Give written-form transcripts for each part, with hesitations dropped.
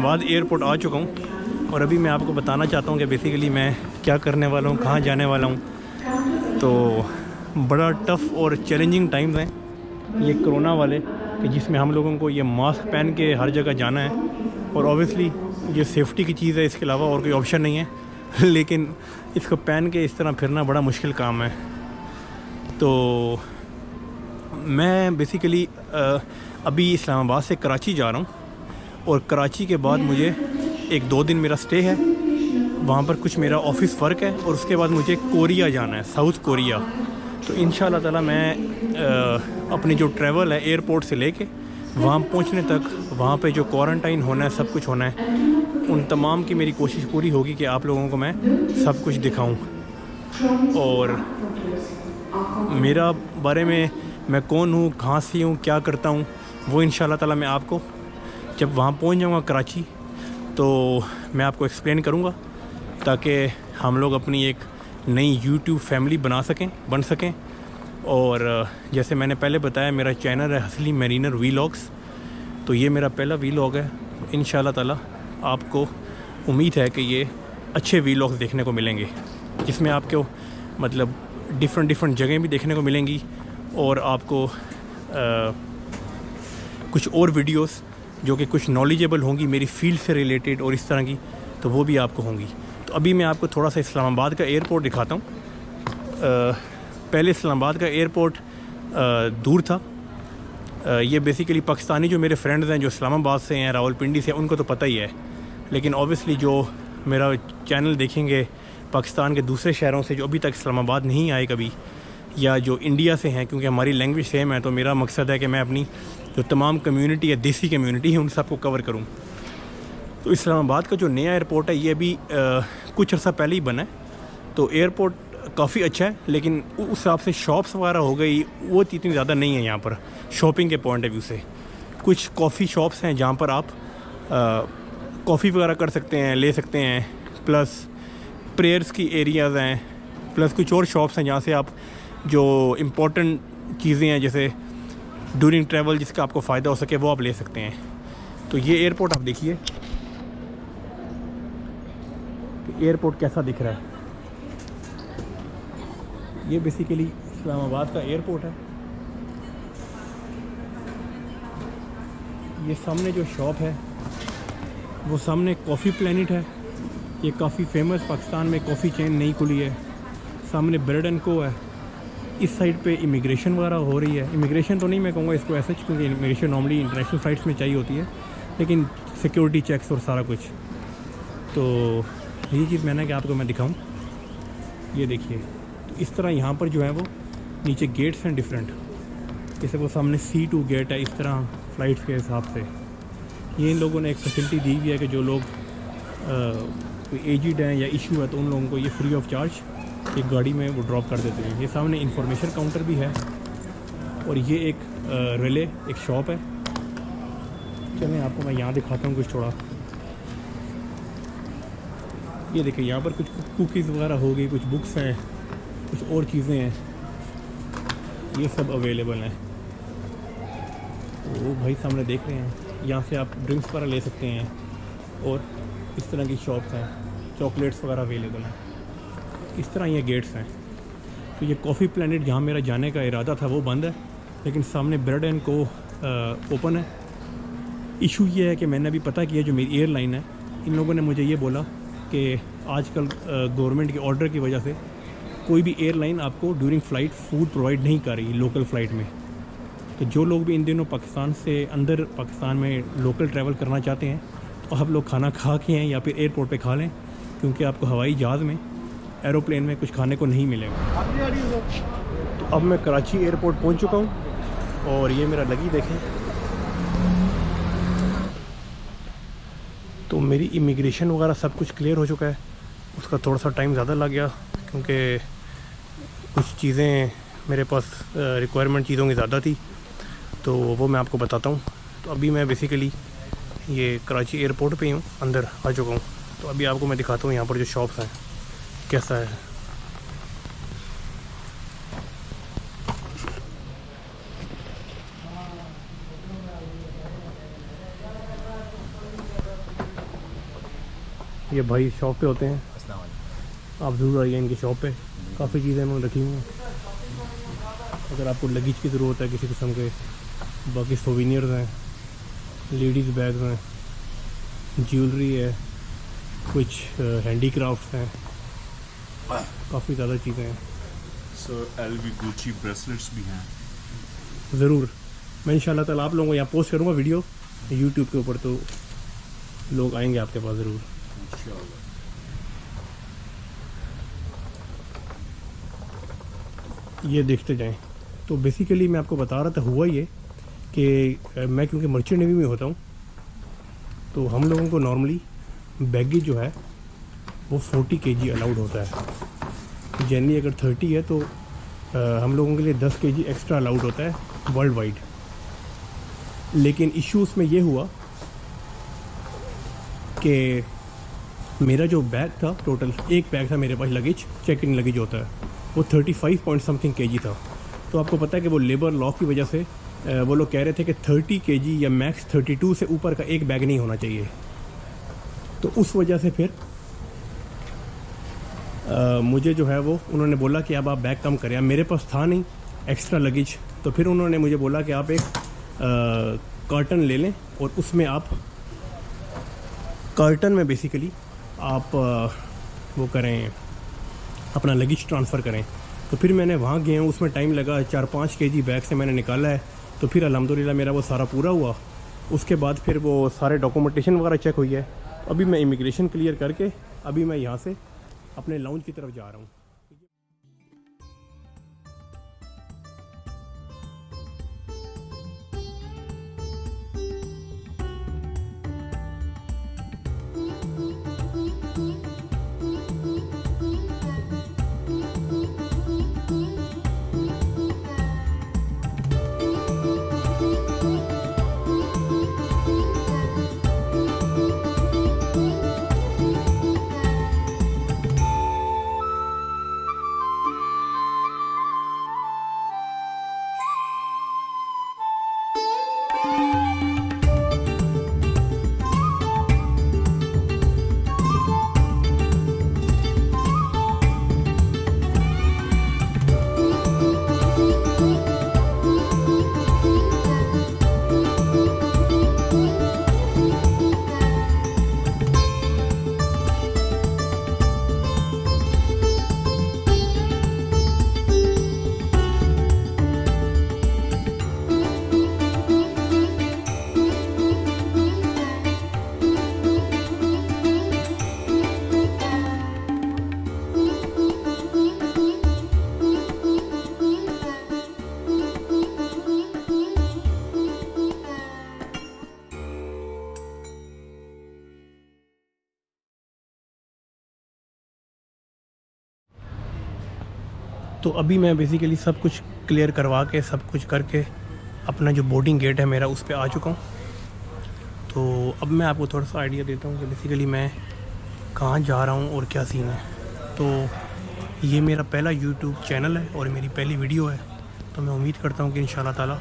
Islamabad airport आ चुका हूँ और अभी मैं आपको बताना चाहता हूँ कि बेसिकली मैं क्या करने वाला हूँ, कहाँ जाने वाला हूँ। तो बड़ा टफ़ और चैलेंजिंग टाइम्स हैं ये कोरोना वाले, कि जिसमें हम लोगों को ये मास्क पहन के हर जगह जाना है। और ऑब्वियसली ये सेफ्टी की चीज़ है, इसके अलावा और कोई ऑप्शन नहीं है। लेकिन इसको पहन के इस तरह फिरना बड़ा मुश्किल काम है। तो मैं बेसिकली अभी इस्लामाबाद से कराची जा रहा हूँ और कराची के बाद मुझे 1-2 दिन मेरा स्टे है, वहाँ पर कुछ मेरा ऑफिस वर्क है और उसके बाद मुझे कोरिया जाना है, साउथ कोरिया। तो इंशाल्लाह ताला मैं अपनी जो ट्रैवल है एयरपोर्ट से लेके वहाँ पहुँचने तक, वहाँ पे जो क्वारंटाइन होना है, सब कुछ होना है, उन तमाम की मेरी कोशिश पूरी होगी कि आप लोगों को मैं सब कुछ दिखाऊं। और मेरा बारे में, मैं कौन हूँ, कहाँ से हूँ, क्या करता हूँ, वो इंशाल्लाह ताला मैं आपको जब वहाँ पहुँच जाऊँगा कराची तो मैं आपको एक्सप्लेन करूँगा, ताकि हम लोग अपनी एक नई यूट्यूब फैमिली बन सकें। और जैसे मैंने पहले बताया, मेरा चैनल है हसली मैरिनर वीलॉग्स। तो ये मेरा पहला वीलॉग है। इंशाल्लाह ताला आपको उम्मीद है कि ये अच्छे वीलॉग्स देखने को मिलेंगे, जिसमें आपको मतलब डिफरेंट जगह भी देखने को मिलेंगी और आपको कुछ और वीडियोस जो कि कुछ नॉलेजेबल होंगी मेरी फील्ड से रिलेटेड और इस तरह की, तो वो भी आपको होंगी। तो अभी मैं आपको थोड़ा सा इस्लामाबाद का एयरपोर्ट दिखाता हूँ। पहले इस्लामाबाद का एयरपोर्ट दूर था। ये बेसिकली पाकिस्तानी जो मेरे फ्रेंड्स हैं जो इस्लामाबाद से हैं, रावलपिंडी से, उनको तो पता ही है। लेकिन ऑब्वियसली जो मेरा चैनल देखेंगे पाकिस्तान के दूसरे शहरों से जो अभी तक इस्लामाबाद नहीं आए कभी, या जो इंडिया से हैं, क्योंकि हमारी लैंग्वेज सेम है, तो मेरा मकसद है कि मैं अपनी जो तमाम कम्युनिटी है, देसी कम्युनिटी है, उन सबको कवर करूँ। तो इस्लामाबाद का जो नया एयरपोर्ट है ये अभी कुछ अर्सा पहले ही बना है। तो एयरपोर्ट काफ़ी अच्छा है, लेकिन उस हिसाब से शॉप्स वगैरह हो गई वो इतनी ज़्यादा नहीं है यहाँ पर शॉपिंग के पॉइंट ऑफ व्यू से। कुछ कॉफ़ी शॉप्स हैं जहाँ पर आप कॉफ़ी वगैरह कर सकते हैं, ले सकते हैं, प्लस प्रेयर्स की एरियाज़ हैं, प्लस कुछ और शॉप्स हैं जहाँ से आप जो इम्पोर्टेंट चीज़ें हैं जैसे ड्यूरिंग ट्रैवल जिसका आपको फ़ायदा हो सके वो आप ले सकते हैं। तो ये एयरपोर्ट आप देखिए, एयरपोर्ट कैसा दिख रहा है। ये बेसिकली इस्लामाबाद का एयरपोर्ट है। ये सामने जो शॉप है वो सामने कॉफ़ी प्लैनेट है। ये काफ़ी फेमस पाकिस्तान में कॉफ़ी चेन नई खुली है। सामने ब्रेड एंड को है। इस साइड पे इमिग्रेशन वगैरह हो रही है। इमिग्रेशन तो नहीं मैं कहूँगा इसको ऐसा, क्योंकि इमिग्रेशन नॉर्मली इंटरनेशनल फ़्लाइट्स में चाहिए होती है, लेकिन सिक्योरिटी चेक्स और सारा कुछ। तो यही चीज़ मैंने कि आपको मैं दिखाऊं। ये देखिए, तो इस तरह यहाँ पर जो है वो नीचे गेट्स हैं डिफरेंट, जैसे वो सामने C2 गेट है, इस तरह फ़्लाइट्स के हिसाब से। ये इन लोगों ने एक फैसिलिटी दी हुई है कि जो लोग कोई एजिड हैं या इशू है तो उन लोगों को ये फ्री ऑफ चार्ज एक गाड़ी में वो ड्रॉप कर देते हैं। ये सामने इंफॉर्मेशन काउंटर भी है और ये एक रिले एक शॉप है। चलें आपको मैं यहाँ दिखाता हूँ कुछ थोड़ा। ये देखिए, यहाँ पर कुछ कुकीज़ वगैरह हो गई, कुछ बुक्स हैं, कुछ और चीज़ें हैं, ये सब अवेलेबल हैं। वो भाई सामने देख रहे हैं, यहाँ से आप ड्रिंक्स वगैरह ले सकते हैं और इस तरह की शॉप्स हैं, चॉकलेट्स वगैरह अवेलेबल हैं। इस तरह ये गेट्स हैं। तो ये कॉफ़ी प्लैनेट जहाँ मेरा जाने का इरादा था वो बंद है, लेकिन सामने ब्रेड एंड को ओपन है। इशू ये है कि मैंने अभी पता किया, जो मेरी एयरलाइन है, इन लोगों ने मुझे ये बोला कि आजकल गवर्नमेंट के ऑर्डर की वजह से कोई भी एयरलाइन आपको ड्यूरिंग फ़्लाइट फ़ूड प्रोवाइड नहीं कर रही लोकल फ़्लाइट में। तो जो लोग भी इन दिनों पाकिस्तान से अंदर पाकिस्तान में लोकल ट्रैवल करना चाहते हैं तो आप लोग खाना खा के हैं या फिर एयरपोर्ट पे खा लें, क्योंकि आपको हवाई जहाज़ में, एरोप्लेन में कुछ खाने को नहीं मिलेगा। तो अब मैं कराची एयरपोर्ट पहुंच चुका हूं और ये मेरा लगी देखें। तो मेरी इमिग्रेशन वगैरह सब कुछ क्लियर हो चुका है। उसका थोड़ा सा टाइम ज़्यादा लग गया क्योंकि कुछ चीज़ें मेरे पास रिक्वायरमेंट चीज़ों की ज़्यादा थी, तो वो मैं आपको बताता हूँ। तो अभी मैं बेसिकली ये कराची एयरपोर्ट पे ही हूँ, अंदर आ चुका हूँ। तो अभी आपको मैं दिखाता हूँ यहाँ पर जो शॉप्स हैं कैसा है। ये भाई शॉप पे होते हैं, अस्सलाम वालेकुम। आप ज़रूर आइए इनकी शॉप पे। काफ़ी चीज़ें उन्होंने रखी हुई हैं अगर आपको लगेज की ज़रूरत है किसी किस्म के। बाकी सोवीनियर्स हैं, लेडीज़ बैग्स हैं, ज्वेलरी है, कुछ हैंडीक्राफ्ट्स हैं, काफ़ी ज़्यादा चीज़ें हैं। सर एलवी गुची ब्रेसलेट्स भी हैं। ज़रूर मैं इंशाल्लाह ताला आप लोगों को यहाँ पोस्ट करूँगा वीडियो यूट्यूब के ऊपर, तो लोग आएंगे आपके पास ज़रूर। इंशाल्लाह। ये देखते जाएं। तो बेसिकली मैं आपको बता रहा था, हुआ ये कि मैं क्योंकि मर्चेंट नेवी में होता हूँ, तो हम लोगों को नॉर्मली बैगेज जो है वो 40 kg अलाउड होता है। जनरली अगर 30 है तो हम लोगों के लिए 10 kg एक्स्ट्रा अलाउड होता है वर्ल्ड वाइड। लेकिन इशू उसमें ये हुआ कि मेरा जो बैग था, टोटल एक बैग था मेरे पास, लगेज चेक इन लगेज होता है, वो 35 पॉइंट समथिंग kg था। तो आपको पता है कि वो लेबर लॉ की वजह से वो लोग कह रहे थे कि 30 kg या मैक्स 32 से ऊपर का एक बैग नहीं होना चाहिए। तो उस वजह से फिर मुझे जो है वो उन्होंने बोला कि अब आप बैग कम करें। अब मेरे पास था नहीं एक्स्ट्रा लगेज, तो फिर उन्होंने मुझे बोला कि आप एक कार्टन ले लें और उसमें आप कार्टन में बेसिकली आप वो करें, अपना लगेज ट्रांसफ़र करें। तो फिर मैंने वहाँ गया हूँ, उसमें टाइम लगा, 4-5 kg बैग से मैंने निकाला है। तो फिर अल्हम्दुलिल्लाह मेरा वो सारा पूरा हुआ। उसके बाद फिर वो सारे डॉक्यूमेंटेशन वगैरह चेक हुई है। अभी मैं इमिग्रेशन क्लियर करके अभी मैं यहाँ से अपने लाउंज की तरफ जा रहा हूँ। तो अभी मैं बेसिकली सब कुछ क्लियर करवा के, सब कुछ करके अपना जो बोर्डिंग गेट है मेरा उस पर आ चुका हूँ। तो अब मैं आपको थोड़ा सा आइडिया देता हूँ कि बेसिकली मैं कहाँ जा रहा हूँ और क्या सीन है। तो ये मेरा पहला यूट्यूब चैनल है और मेरी पहली वीडियो है। तो मैं उम्मीद करता हूँ कि इंशाल्लाह ताला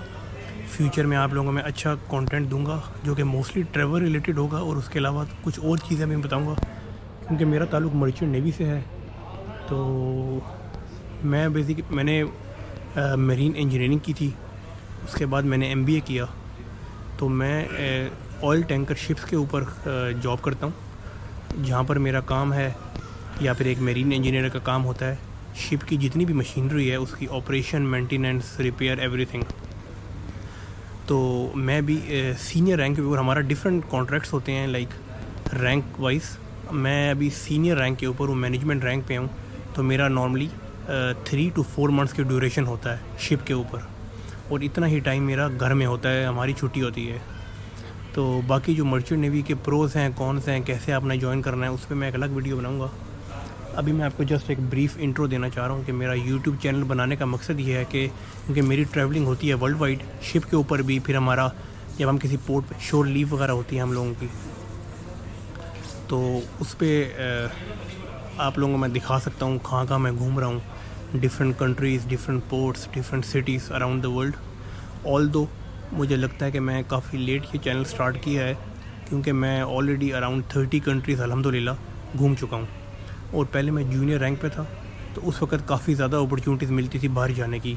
फ्यूचर में आप लोगों को मैं अच्छा कंटेंट दूंगा जो कि मोस्टली ट्रैवल रिलेटेड होगा, और उसके अलावा कुछ और चीज़ें मैं बताऊंगा क्योंकि मेरा ताल्लुक़ मर्चेंट नेवी से है। तो मैं मैंने मरीन इंजीनियरिंग की थी, उसके बाद मैंने MBA किया। तो मैं ऑयल टैंकर शिप्स के ऊपर जॉब करता हूँ, जहाँ पर मेरा काम है या फिर एक मरीन इंजीनियर का काम होता है शिप की जितनी भी मशीनरी है उसकी ऑपरेशन, मेंटेनेंस, रिपेयर, एवरीथिंग। तो मैं भी सीनियर रैंक के ऊपर, हमारा डिफरेंट कॉन्ट्रैक्ट्स होते हैं लाइक रैंक वाइज। मैं अभी सीनियर रैंक के ऊपर हूँ, मैनेजमेंट रैंक पे हूँ। तो मेरा नॉर्मली 3 to 4 मंथ्स की ड्यूरेशन होता है शिप के ऊपर, और इतना ही टाइम मेरा घर में होता है, हमारी छुट्टी होती है। तो बाकी जो मर्चेंट नेवी के प्रोस हैं, कॉन्स हैं, कैसे आपने ज्वाइन करना है, उस पर मैं एक अलग वीडियो बनाऊंगा। अभी मैं आपको जस्ट एक ब्रीफ इंट्रो देना चाह रहा हूँ कि मेरा यूट्यूब चैनल बनाने का मकसद ये है कि क्योंकि मेरी ट्रैवलिंग होती है वर्ल्ड वाइड शिप के ऊपर भी, फिर हमारा जब हम किसी पोर्ट पे शोर लीव वगैरह होती है हम लोगों की, तो उस पर आप लोगों को मैं दिखा सकता हूँ कहाँ कहाँ मैं घूम रहा हूँ, different countries, different ports, different cities around the world. All दो मुझे लगता है कि मैं काफ़ी लेट ये चैनल स्टार्ट किया है, क्योंकि मैं ऑलरेडी अराउंड 30 कंट्रीज़ अल्हम्दुलिल्लाह घूम चुका हूँ। और पहले मैं जूनियर रैंक पे था, तो उस वक्त काफ़ी ज़्यादा अपॉर्चुनिटीज़ मिलती थी बाहर जाने की।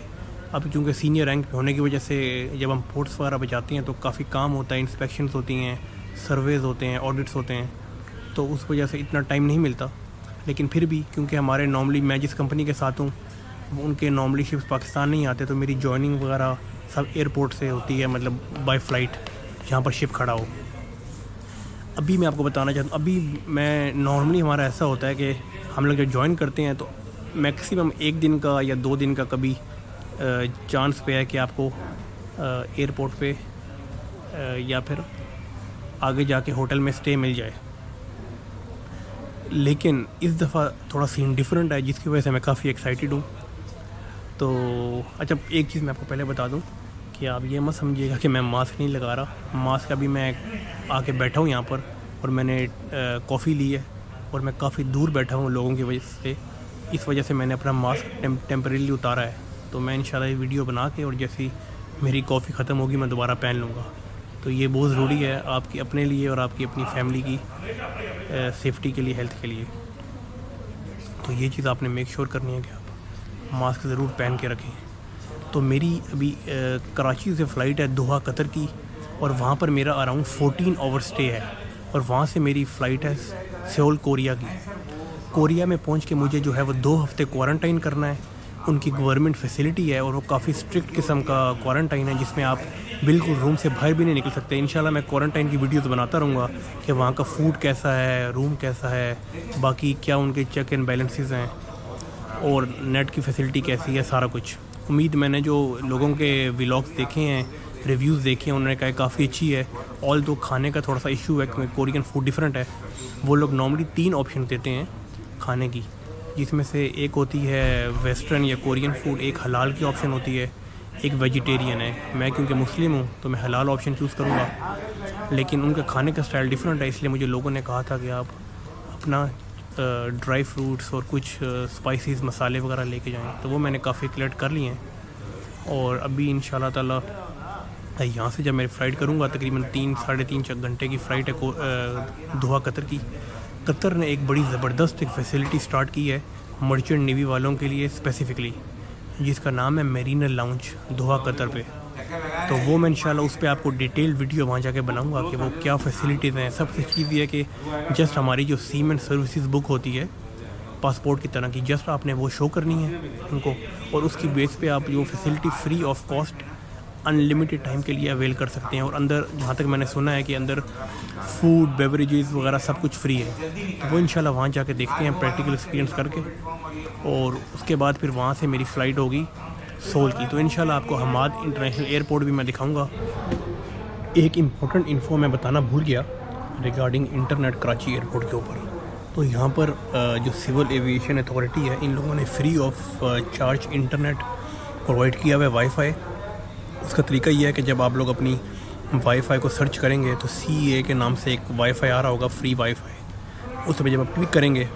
अब क्योंकि सीनियर रैंक पे होने की वजह से जब हम पोर्ट्स वगैरह पे जाते हैं तो काफ़ी काम होता है, इंस्पेक्शंस होती हैं, सर्वेज़ होते हैं, ऑडिट्स होते हैं, तो उस वजह से इतना टाइम नहीं मिलता। लेकिन फिर भी क्योंकि हमारे नॉर्मली मैं जिस कंपनी के साथ हूँ उनके नॉर्मली शिप्स पाकिस्तान नहीं आते, तो मेरी जॉइनिंग वगैरह सब एयरपोर्ट से होती है, मतलब बाय फ़्लाइट जहाँ पर शिप खड़ा हो। अभी मैं आपको बताना चाहता हूँ, अभी मैं नॉर्मली हमारा ऐसा होता है कि हम लोग जब ज्वाइन करते हैं तो मैक्सिमम 1 दिन का या 2 दिन का कभी चांस पे है कि आपको एयरपोर्ट पे या फिर आगे जाके होटल में स्टे मिल जाए। लेकिन इस दफ़ा थोड़ा सीन डिफरेंट है, जिसकी वजह से मैं काफ़ी एक्साइटेड हूँ। तो अच्छा, एक चीज़ मैं आपको पहले बता दूँ कि आप ये मत समझिएगा कि मैं मास्क नहीं लगा रहा। मास्क अभी मैं आके बैठा हूँ यहाँ पर और मैंने कॉफ़ी ली है और मैं काफ़ी दूर बैठा हूँ लोगों की वजह से, इस वजह से मैंने अपना मास्क टेम्परेली उतारा है। तो मैं इंशाल्लाह ये वीडियो बना के और जैसी मेरी कॉफ़ी ख़त्म होगी मैं दोबारा पहन लूँगा। तो ये बहुत ज़रूरी है आपकी अपने लिए और आपकी अपनी फैमिली की सेफ़्टी के लिए, हेल्थ के लिए। तो ये चीज़ आपने मेक श्योर करनी है कि आप मास्क ज़रूर पहन के रखें। तो मेरी अभी कराची से फ़्लाइट है दोहा कतर की, और वहाँ पर मेरा अराउंड 14 आवर स्टे है, और वहाँ से मेरी फ़्लाइट है सियोल कोरिया की। कोरिया में पहुँच के मुझे जो है वो 2 हफ़्ते क्वारंटाइन करना है। उनकी गवर्नमेंट फैसिलिटी है और वो काफ़ी स्ट्रिक्ट किस्म का क्वारंटाइन है, जिसमें आप बिल्कुल रूम से बाहर भी नहीं निकल सकते। इंशाल्लाह मैं क्वारंटाइन की वीडियोस बनाता रहूँगा कि वहाँ का फ़ूड कैसा है, रूम कैसा है, बाकी क्या उनके चेक एंड बैलेंसेस हैं और नेट की फैसिलिटी कैसी है, सारा कुछ। उम्मीद, मैंने जो लोगों के व्लॉग्स देखे हैं, रिव्यूज़ देखे हैं, उन्होंने कहा काफ़ी अच्छी है। ऑल दो खाने का थोड़ा सा इशू है क्योंकि कोरियन फूड डिफरेंट है। वो लोग नॉर्मली 3 ऑप्शन देते हैं खाने की, जिसमें से एक होती है वेस्टर्न या कोरियन फूड, एक हलाल की ऑप्शन होती है, एक वेजिटेरियन है। मैं क्योंकि मुस्लिम हूँ तो मैं हलाल ऑप्शन चूज़ करूँगा, लेकिन उनका खाने का स्टाइल डिफरेंट है, इसलिए मुझे लोगों ने कहा था कि आप अपना ड्राई फ्रूट्स और कुछ स्पाइसेस मसाले वगैरह लेके जाएं। तो वो मैंने काफ़ी कलेक्ट कर लिए हैं। और अभी इंशाल्लाह ताला यहाँ से जब मैं फ़्लाइट करूँगा, तकरीबन 3 साढ़े 3 घंटे की फ़्लाइट है दोहा कतर की। कतर ने एक बड़ी ज़बरदस्त एक फैसिलिटी स्टार्ट की है मर्चेंट नेवी वालों के लिए स्पेसिफ़िकली, जिसका नाम है मेरीना लाउंज दोहा कतर पे। तो वो मैं इंशाल्लाह उस पर आपको डिटेल वीडियो वहाँ जाके बनाऊँगा कि वो क्या फ़ैसिलिटीज़ हैं। सबसे चीज़ ये है कि जस्ट हमारी जो सीमेन सर्विसेज बुक होती है पासपोर्ट की तरह की, जस्ट आपने वो शो करनी है उनको, और उसकी बेस पे आप जो facility free of cost unlimited time के लिए अवेल कर सकते हैं। और अंदर जहाँ तक मैंने सुना है कि अंदर फूड बेवरेजेस वगैरह सब कुछ फ्री है। तो वो इंशाल्लाह वहाँ जाके देखते हैं प्रैक्टिकल एक्सपीरियंस करके, और उसके बाद फिर वहाँ से मेरी फ़्लाइट होगी सोल की। तो इंशाल्लाह आपको हमाद इंटरनेशनल एयरपोर्ट भी मैं दिखाऊंगा। एक इम्पोर्टेंट इन्फो मैं बताना भूल गया रिगार्डिंग इंटरनेट कराची एयरपोर्ट के ऊपर। तो यहाँ पर जो सिविल एविएशन अथॉरिटी है, इन लोगों ने free of charge internet provide किया हुआ है, वाईफाई। उसका तरीका ये है कि जब आप लोग अपनी वाईफाई को सर्च करेंगे तो CA के नाम से एक वाईफाई आ रहा होगा, फ्री वाईफाई। उस पर जब आप क्लिक करेंगे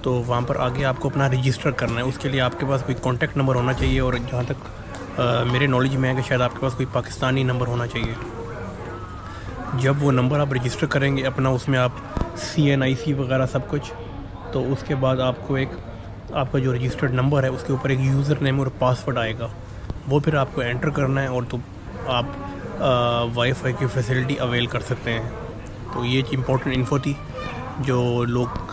तो वहाँ पर आगे आपको अपना रजिस्टर करना है। उसके लिए आपके पास कोई कॉन्टैक्ट नंबर होना चाहिए, और जहाँ तक मेरे नॉलेज में है कि शायद आपके पास कोई पाकिस्तानी नंबर होना चाहिए। जब वो नंबर आप रजिस्टर करेंगे अपना, उसमें आप CNIC वगैरह सब कुछ, तो उसके बाद आपको एक आपका जो रजिस्टर्ड नंबर है उसके ऊपर एक यूज़र नेम और पासवर्ड आएगा, वो फिर आपको एंटर करना है और तो आप वाईफाई की फैसिलिटी अवेल कर सकते हैं। तो ये इंपॉर्टेंट इन्फो थी। जो लोग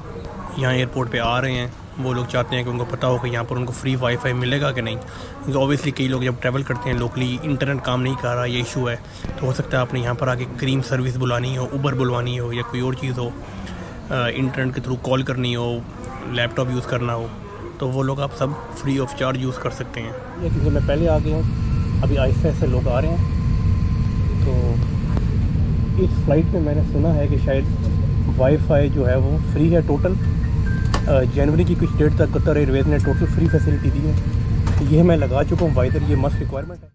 यहाँ एयरपोर्ट पे आ रहे हैं वो लोग चाहते हैं कि उनको पता हो कि यहाँ पर उनको फ्री वाईफाई मिलेगा कि नहीं, क्योंकि ऑब्वियसली कई लोग जब ट्रैवल करते हैं लोकली इंटरनेट काम नहीं कर रहा, ये इशू है, तो हो सकता है आपने यहाँ पर आके क्रीम सर्विस बुलानी हो, उबर बुलवानी हो, या कोई और चीज़ हो, इंटरनेट के थ्रू कॉल करनी हो, लैपटॉप यूज़ करना हो, तो वो लोग आप सब फ्री ऑफ चार्ज यूज़ कर सकते हैं। ये क्योंकि मैं पहले आ गया हूँ, अभी आहिस्ते आहिस्ते लोग आ रहे हैं। तो इस फ्लाइट में मैंने सुना है कि शायद वाईफाई जो है वो फ्री है टोटल। जनवरी की कुछ डेट तक कतर एयरवेज़ ने टोटल फ्री फैसिलिटी दी है। ये मैं लगा चुका हूँ वाइदर, ये मस्ट रिक्वायरमेंट है।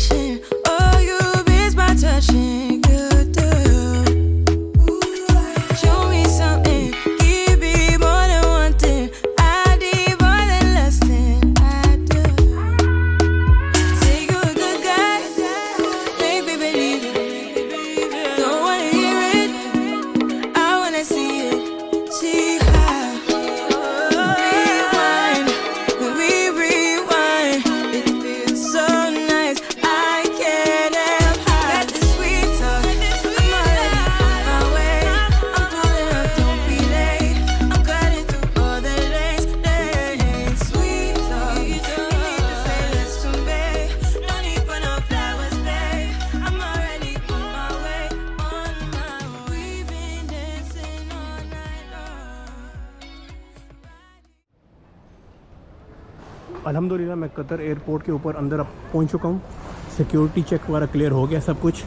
wishing. Oh, you miss my touching. You do. Show me something. Give me more than one thing. I need more than less than I do. Say you're a good guy. Make me believe it. Don't wanna hear it. I wanna see it. See how. Rewind. When we rewind, it feels so nice. I can't help got this sweet talk. I'm already on my way. I'm pulling up, don't be late. I'm cutting through all the lanes. Sweet talk. You need to say less to me. No need for no flowers, babe. I'm already on my way. On my way. We've been dancing all night long. अल्हम्दुलिल्लाह मैं Qatar airport के ऊपर अंदर अब पहुंच चुका हूं। Security check वगैरह क्लियर हो गया सब कुछ,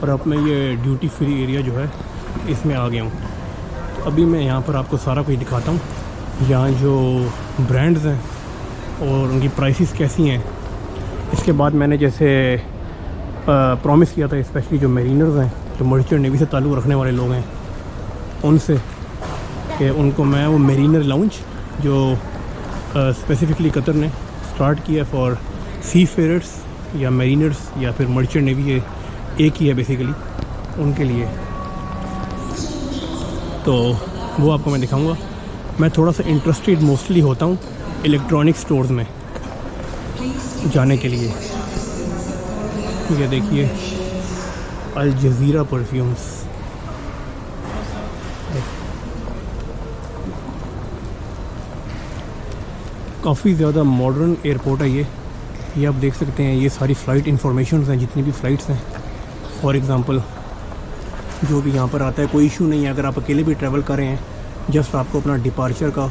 और अब मैं ये ड्यूटी फ्री एरिया जो है इसमें आ गया हूं। तो अभी मैं यहाँ पर आपको सारा कुछ दिखाता हूँ, यहाँ जो ब्रांड्स हैं और उनकी प्राइसेस कैसी हैं। इसके बाद मैंने जैसे प्रॉमिस किया था, स्पेशली जो मेरीनर्स हैं, जो मर्चेंट नेवी से ताल्लुक़ रखने वाले लोग हैं, उनसे कि उनको मैं वो मेरीनर लाउंज जो स्पेसिफिकली कतर ने स्टार्ट किया फॉर सी फेयर्स या मेरीनर्स या फिर मर्चेंट नेवी, ये एक ही है बेसिकली उनके लिए, तो वो आपको मैं दिखाऊंगा। मैं थोड़ा सा इंटरेस्टेड मोस्टली होता हूँ इलेक्ट्रॉनिक स्टोर्स में जाने के लिए। ये देखिए अल जज़ीरा परफ्यूम्स, काफ़ी ज़्यादा मॉडर्न एयरपोर्ट है ये आप देख सकते हैं। ये सारी फ़्लाइट इंफॉर्मेशंस हैं, जितनी भी फ़्लाइट्स हैं। फॉर एग्ज़ाम्पल जो भी यहाँ पर आता है, कोई इशू नहीं है अगर आप अकेले भी ट्रैवल कर रहे हैं। जस्ट आपको अपना डिपार्चर का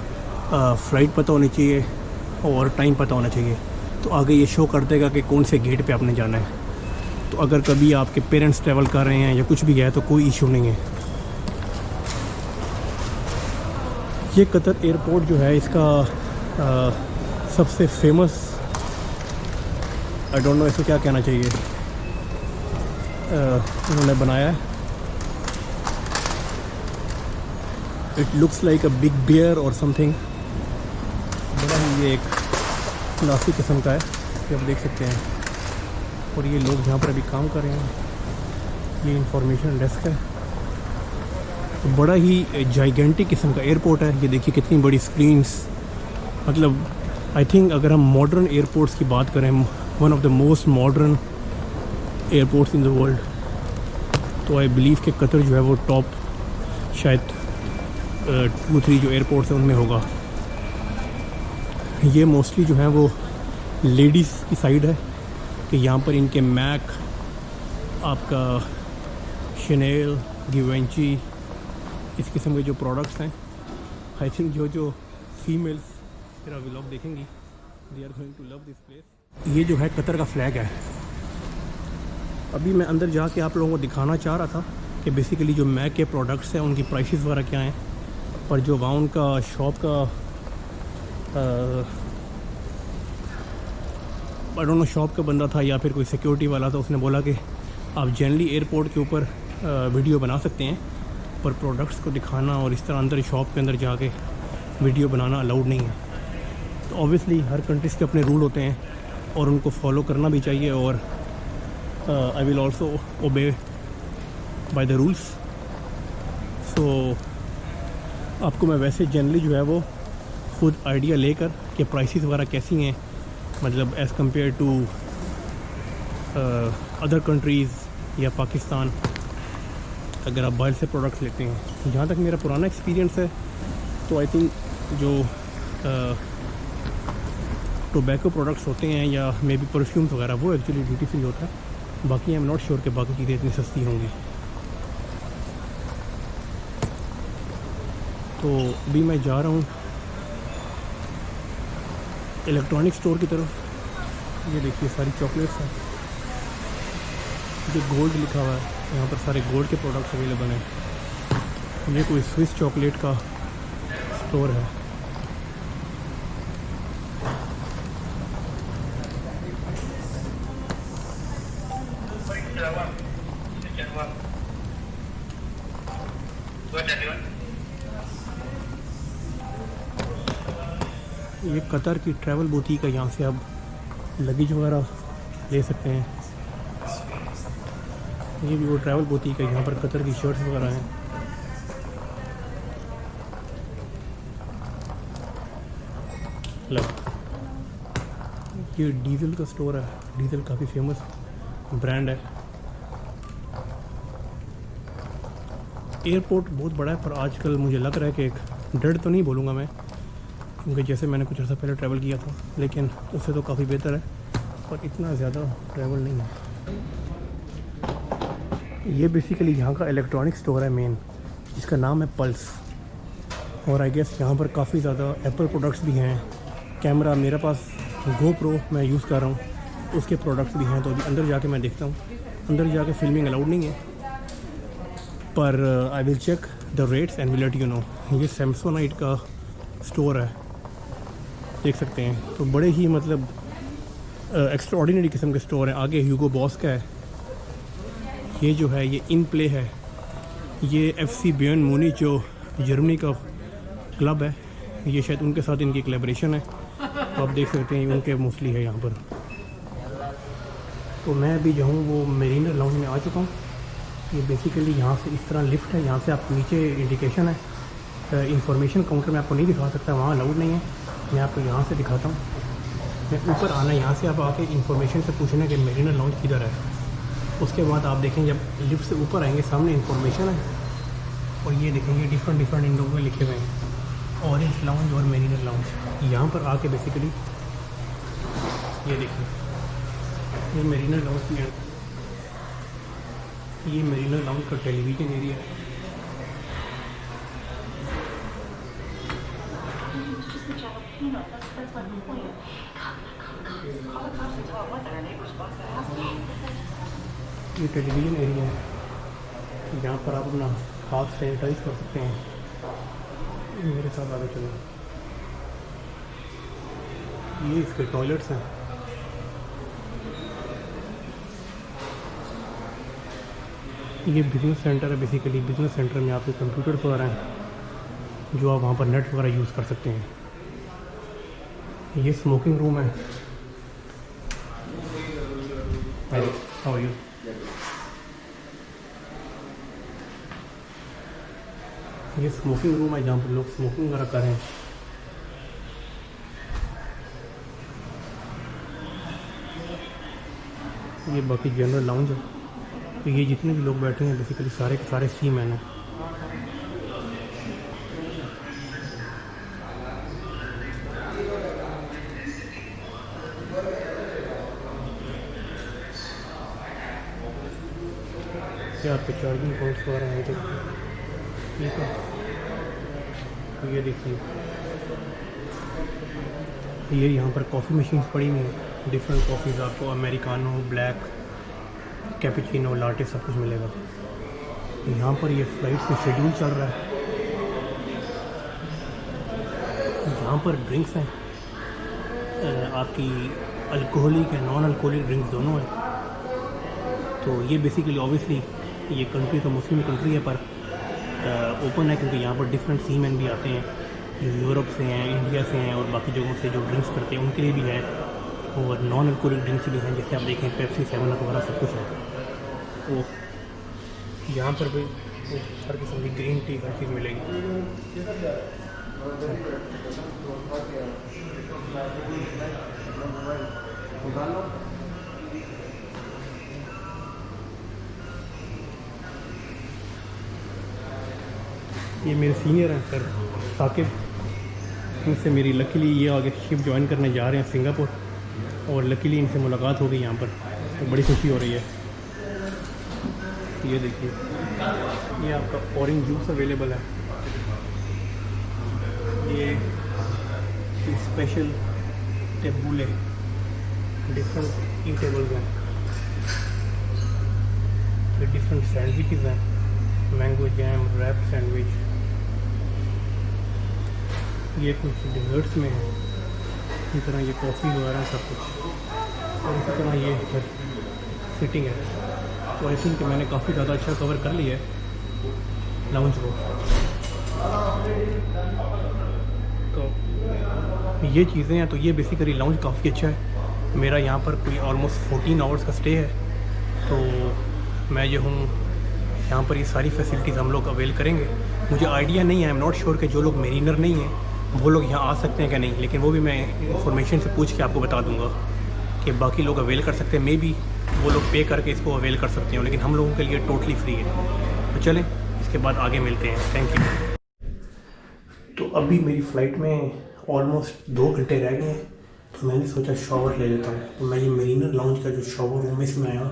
फ़्लाइट पता होनी चाहिए और टाइम पता होना चाहिए, तो आगे ये शो कर देगा कि कौन से गेट पे आपने जाना है। तो अगर कभी आपके पेरेंट्स ट्रैवल कर रहे हैं या कुछ भी है तो कोई इशू नहीं है। ये कतर एयरपोर्ट जो है इसका सबसे फेमस, आई डोंट नो इसको क्या कहना चाहिए, उन्होंने बनाया है। It looks like a big bear or something. बड़ा ही ये एक क्लासी किस्म का है, ये आप देख सकते हैं। और ये लोग जहाँ पर अभी काम कर रहे हैं, ये इंफॉर्मेशन डेस्क है। तो बड़ा ही जाइगेंटिक किस्म का एयरपोर्ट है। ये देखिए कितनी बड़ी स्क्रीन्स, मतलब आई थिंक अगर हम मॉडर्न एयरपोर्ट्स की बात करें, one of the most modern airports in the world, तो आई बिलीव कि कतर जो है वो टॉप शायद 2-3 जो एयरपोर्ट्स हैं उनमें होगा। ये मोस्टली जो है वो लेडीज़ की साइड है कि यहाँ पर इनके मैक, आपका शनेल, गिवेंची, इस किस्म के जो प्रोडक्ट्स हैं। आई थिंक जो फीमेल्स मेरा व्लॉग देखेंगी, they are going to love this place. ये जो है कतर का फ्लैग है। अभी मैं अंदर जाके आप लोगों को दिखाना चाह रहा था कि बेसिकली जो मैक के प्रोडक्ट्स हैं उनकी प्राइसेस वगैरह क्या हैं, पर जो वहाँ उनका शॉप का आई डोंट नो शॉप का बंदा था या फिर कोई सिक्योरिटी वाला था, उसने बोला कि आप जनरली एयरपोर्ट के ऊपर वीडियो बना सकते हैं, पर प्रोडक्ट्स को दिखाना और इस तरह अंदर शॉप के अंदर जाके वीडियो बनाना अलाउड नहीं है। तो ऑब्वियसली हर कंट्रीज़ के अपने रूल होते हैं और उनको फॉलो करना भी चाहिए, और I will also obey by the rules. So आपको मैं वैसे जनरली जो है वो खुद आइडिया लेकर कि प्राइसेस वगैरह कैसी हैं, मतलब as compare to other countries या पाकिस्तान, अगर आप बाहर से प्रोडक्ट्स लेते हैं। जहाँ तक मेरा पुराना एक्सपीरियंस है तो आई थिंक जो टोबैको प्रोडक्ट्स होते हैं या मे बी परफ्यूम्स वगैरह, वो एक्चुअली ड्यूटी फ्री होता है। बाकी आई एम नॉट श्योर कि बाकी चीज़ें इतनी सस्ती होंगी। तो अभी मैं जा रहा हूँ इलेक्ट्रॉनिक स्टोर की तरफ। ये देखिए सारी चॉकलेट्स हैं, जो गोल्ड लिखा हुआ है, यहाँ पर सारे गोल्ड के प्रोडक्ट्स अवेलेबल हैं। ये कोई स्विस चॉकलेट का स्टोर है। ये कतर की ट्रैवल बुटीक है, यहाँ से आप लगेज वगैरह ले सकते हैं। ये भी वो ट्रैवल बुटीक है, यहाँ पर कतर की शर्ट्स वगैरह हैं। ये डीज़ल का स्टोर है, डीज़ल काफ़ी फेमस ब्रांड है। एयरपोर्ट बहुत बड़ा है, पर आजकल मुझे लग रहा है कि एक डर तो नहीं बोलूँगा मैं, क्योंकि जैसे मैंने कुछ अर्सा पहले ट्रैवल किया था, लेकिन उससे तो काफ़ी बेहतर है, पर इतना ज़्यादा ट्रैवल नहीं है। ये बेसिकली यहाँ का इलेक्ट्रॉनिक स्टोर है मेन, जिसका नाम है पल्स। और आई गेस यहाँ पर काफ़ी ज़्यादा एप्पल प्रोडक्ट्स भी हैं। कैमरा मेरे पास GoPro मैं यूज़ कर रहा हूँ, उसके प्रोडक्ट्स भी हैं। तो अभी अंदर जाके मैं देखता हूँ। अंदर जाके फिल्मिंग अलाउड नहीं है, पर I will check the rates and will let you know. ये सैमसोनाइट का स्टोर है, देख सकते हैं। तो बड़े ही मतलब एक्स्ट्रा ऑर्डिनरी किस्म के स्टोर हैं। आगे ह्यूगो बॉस का है, ये जो है ये इन प्ले है। ये FC बायर्न म्यूनिच जो जर्मनी का क्लब है, ये शायद उनके साथ इनकी कोलैबोरेशन है। तो आप देख सकते हैं उनके मोस्टली है यहाँ पर। तो मैं अभी जो हूँ वो मेरीनर लाउंज में आ चुका हूँ। ये बेसिकली यहाँ से इस तरह लिफ्ट है, यहाँ से आप नीचे इंडिकेशन है। इंफॉर्मेशन काउंटर में आपको नहीं दिखा सकता, वहाँ अलाउड नहीं है। मैं आपको यहाँ से दिखाता हूँ। मैं ऊपर आना, यहाँ से आप आके इंफॉर्मेशन से पूछना कि मेरीनर लाउंज किधर है। उसके बाद आप देखें जब लिफ्ट से ऊपर आएंगे सामने इंफॉर्मेशन है, और ये देखेंगे डिफरेंट इन लोगों में लिखे हुए हैं, ऑरेंज लाउंज और मेरीनर लाउंज। यहाँ पर आके बेसिकली ये देखिए, ये मेरीनर लाउंज की है। ये मेरीनर लाउंज का टेलीविज़न एरिया है। ये टेलीविज़न एरिया है, जहाँ पर आप अपना हाथ सैनिटाइज कर सकते हैं। मेरे साथ आगे चलो। ये इसके टॉयलेट्स हैं। ये बिज़नेस सेंटर है। बेसिकली बिज़नेस सेंटर में आपके कंप्यूटर वगैरह हैं, जो आप वहाँ पर नेट वगैरह यूज़ कर सकते हैं। ये स्मोकिंग रूम है। How are you? ये स्मोकिंग रूम है, जहाँ पर लोग स्मोकिंग वगैरह कर रहे हैं। ये बाकी जनरल लाउंज है। तो ये जितने भी लोग बैठे हैं बेसिकली सारे के सारे सी मैन हैं। क्या आपके चार्जिंग पॉइंट्स वगैरह हैं, ठीक है। तो ये देखिए, ये यहाँ पर कॉफ़ी मशीन्स पड़ी हुई हैं। डिफरेंट कॉफ़ीज़ आपको अमेरिकानो, ब्लैक, कैपुचिनो, लाटे सब कुछ मिलेगा। यहाँ पर ये फ्लाइट का शेड्यूल चल रहा है। यहाँ पर ड्रिंक्स हैं, आपकी अल्कोहलिक है, नॉन अल्कोहलिक ड्रिंक्स दोनों हैं। तो ये बेसिकली ऑब्वियसली ये कंट्री तो मुस्लिम कंट्री है, पर ओपन है, क्योंकि यहाँ पर डिफरेंट सीमैन भी आते हैं, जो यूरोप से हैं, इंडिया से हैं और बाकी जगहों से जो ड्रिंक्स करते हैं उनके लिए भी है। और नॉन अल्कोहलिक ड्रिंक्स भी हैं, जैसे आप देखें पेप्सी, 7 वगैरह सब कुछ है। तो यहाँ पर भी हर किस्म की ग्रीन टी हर चीज़ मिलेगी। ये मेरे सीनियर हैं सर साकिब, इनसे मेरी लकीली ये आगे शिप ज्वाइन करने जा रहे हैं सिंगापुर, और लकीली इनसे मुलाकात हो गई यहाँ पर, तो बड़ी खुशी हो रही है। ये देखिए, ये आपका ऑरेंज जूस अवेलेबल है। ये स्पेशल टेबुले, डिफरेंट ईटेबल्स हैं। ये डिफरेंट सैंडविचेस हैं, मैंगो जैम, रैप सैंडविच। ये कुछ डिज़र्ट्स में है, इसी तरह ये कॉफ़ी वगैरह सब कुछ, और इसी तरह ये सिटिंग है। तो आई थिंक मैंने काफ़ी ज़्यादा अच्छा कवर कर लिया है लाउंज को। तो ये चीज़ें हैं। तो ये बेसिकली लाउंज काफ़ी अच्छा है। मेरा यहाँ पर कोई ऑलमोस्ट 14 आवर्स का स्टे है। तो मैं जो हूँ यहाँ पर ये सारी फैसिलिटीज़ हम लोग अवेल करेंगे। मुझे आइडिया नहीं है, आई एम नॉट श्योर कि जो लोग मेरीनर नहीं हैं वो लोग यहाँ आ सकते हैं कि नहीं, लेकिन वो भी मैं इंफॉर्मेशन से पूछ के आपको बता दूँगा कि बाकी लोग अवेल कर सकते हैं। मे बी वो लोग पे करके इसको अवेल कर सकते हैं, लेकिन हम लोगों के लिए टोटली फ्री है। तो चलें इसके बाद आगे मिलते हैं। Thank you. तो अभी मेरी फ़्लाइट में ऑलमोस्ट 2 घंटे रह गए हैं, तो मैंने सोचा शावर ले लेता हूँ। तो मैं ये मेरीनर लाउंज का जो शावर रूम इसमें आया,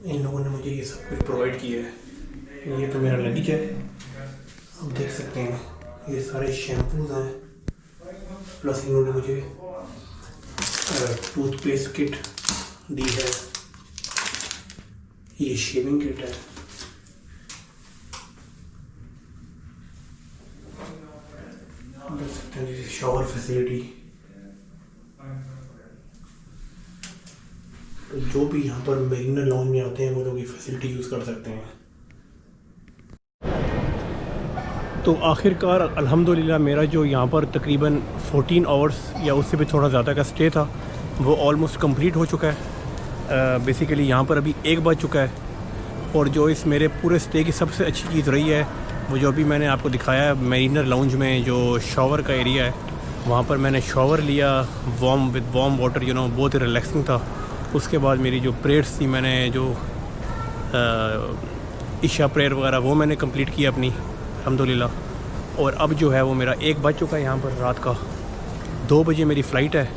इन लोगों ने मुझे ये सब कुछ प्रोवाइड किया है। ये तो मेरा लगेज है, आप देख सकते हैं। ये सारे शैम्पूज हैं, प्लस इन्होंने मुझे टूथपेस्ट किट दी है। ये शेविंग किट है। देख सकते हैं ये शावर फैसिलिटी। तो जो भी यहाँ पर मेरीनर लाउंज में आते हैं वो लोग ये फैसिलिटी यूज़ कर सकते हैं। तो आखिरकार अल्हम्दुलिल्लाह मेरा जो यहाँ पर तकरीबन 14 आवर्स या उससे भी थोड़ा ज़्यादा का स्टे था वो ऑलमोस्ट कंप्लीट हो चुका है। बेसिकली यहाँ पर अभी 1 बज चुका है। और जो इस मेरे पूरे स्टे की सबसे अच्छी चीज़ रही है वो जो अभी मैंने आपको दिखाया है मेरीनर लाउंज में जो शावर का एरिया है, वहाँ पर मैंने शावर लिया with warm water, you know, बहुत ही रिलैक्सिंग था। उसके बाद मेरी जो प्रेयर्स थी, मैंने जो इशा प्रेयर वगैरह वो मैंने कंप्लीट किया अपनी अल्हम्दुलिल्लाह। और अब जो है वो मेरा 1 बज चुका है यहाँ पर रात का। 2 बजे मेरी फ़्लाइट है।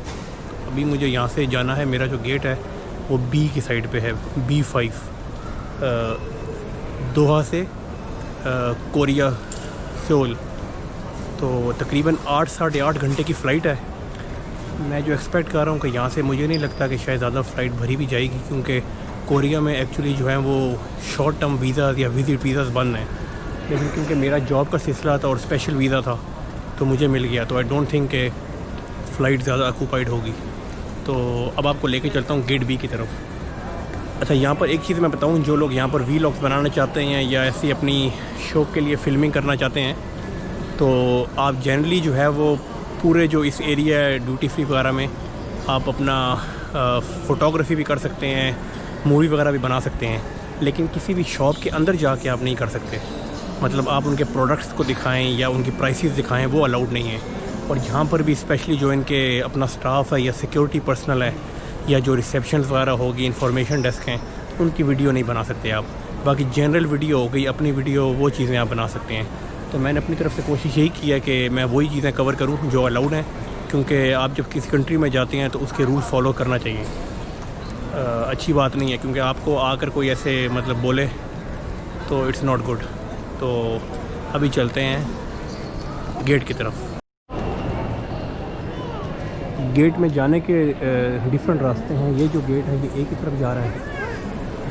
अभी मुझे यहाँ से जाना है, मेरा जो गेट है वो बी की साइड पे है, B5 दोहा से कोरिया सियोल। तो तकरीबन 8 साढ़े 8 घंटे की फ़्लाइट है। मैं जो एक्सपेक्ट कर रहा हूँ कि यहाँ से मुझे नहीं लगता कि शायद ज़्यादा फ़्लाइट भरी भी जाएगी, क्योंकि कोरिया में एक्चुअली जो है वो शॉर्ट टर्म वीज़ाज़ या विज़िट वीज़ाज़ बंद हैं। लेकिन क्योंकि मेरा जॉब का सिलसिला था और स्पेशल वीज़ा था तो मुझे मिल गया। तो आई डोंट थिंक कि फ़्लाइट ज़्यादा ऑक्यूपाइड होगी। तो अब आपको लेके चलता हूँ गेट बी की तरफ। अच्छा, यहाँ पर एक चीज़ मैं बताऊँ, जो लोग यहाँ पर वीलॉग्स बनाना चाहते हैं या ऐसी अपनी शौक़ के लिए फ़िल्मिंग करना चाहते हैं, तो आप जनरली जो है वो पूरे जो इस एरिया है ड्यूटी फ्री वगैरह में आप अपना फ़ोटोग्राफी भी कर सकते हैं, मूवी वगैरह भी बना सकते हैं। लेकिन किसी भी शॉप के अंदर जाके आप नहीं कर सकते। मतलब आप उनके प्रोडक्ट्स को दिखाएं या उनकी प्राइसेस दिखाएं, वो अलाउड नहीं है। और जहाँ पर भी स्पेशली जो इनके अपना स्टाफ है या सिक्योरिटी पर्सनल है या जो रिसेप्शन वगैरह होगी, इंफॉर्मेशन डेस्क हैं, उनकी वीडियो नहीं बना सकते आप। बाकी जनरल वीडियो हो गई, अपनी वीडियो, वो चीज़ें आप बना सकते हैं। तो मैंने अपनी तरफ से कोशिश यही की है कि मैं वही चीज़ें कवर करूं जो अलाउड हैं, क्योंकि आप जब किसी कंट्री में जाते हैं तो उसके रूल फॉलो करना चाहिए। अच्छी बात नहीं है, क्योंकि आपको आकर कोई ऐसे मतलब बोले तो इट्स नॉट गुड। तो अभी चलते हैं गेट की तरफ। गेट में जाने के डिफरेंट रास्ते हैं। ये जो गेट है ये ए की तरफ जा रहा है,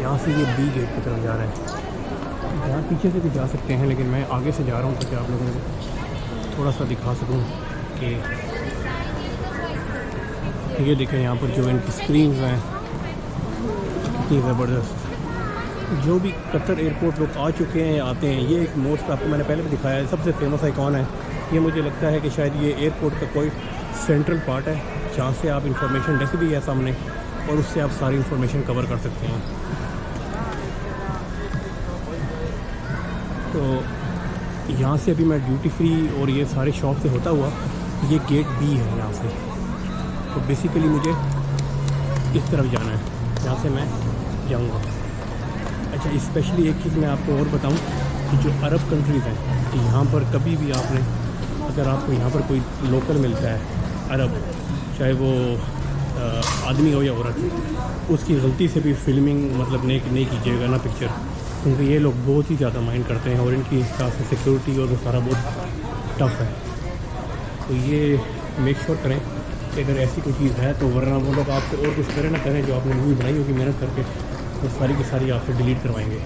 यहाँ से ये बी गेट की तरफ जा रहा है। यहाँ पीछे से भी जा सकते हैं, लेकिन मैं आगे से जा रहा हूँ ताकि आप लोगों को थोड़ा सा दिखा सकूँ कि ये देखें यहाँ पर जो इनकी स्क्रीन्स हैं कितनी ज़बरदस्त। जो भी कतर एयरपोर्ट लोग आ चुके हैं, आते हैं, ये एक मोस्ट आपको मैंने पहले भी दिखाया है, सबसे फेमस आइकॉन है ये। मुझे लगता है कि शायद ये एयरपोर्ट का कोई सेंट्रल पार्ट है जहाँ से आप इंफॉर्मेशन डेस्क भी है सामने, और उससे आप सारी इंफॉर्मेशन कवर कर सकते हैं। तो यहाँ से अभी मैं ड्यूटी फ्री और ये सारे शॉप से होता हुआ ये गेट बी है यहाँ से। तो बेसिकली मुझे इस तरफ जाना है, यहाँ से मैं जाऊँगा। अच्छा, स्पेशली एक चीज़ मैं आपको और बताऊँ कि जो अरब कंट्रीज़ हैं, कि यहाँ पर कभी भी आपने, अगर आपको यहाँ पर कोई लोकल मिलता है अरब, चाहे वो आदमी हो या औरत, उसकी गलती से भी फिल्मिंग मतलब नहीं कीजिएगा ना पिक्चर, क्योंकि ये लोग बहुत ही ज़्यादा माइंड करते हैं और इनकी हिसाब से सिक्योरिटी और वो सारा बहुत टफ है। तो ये मेक श्योर करें कि अगर ऐसी कोई चीज़ है तो, वरना वो लोग आपसे और कुछ करें ना करें, जो आपने मूवी बनाई होगी मेहनत करके, तो सारी की सारी आपसे डिलीट करवाएंगे।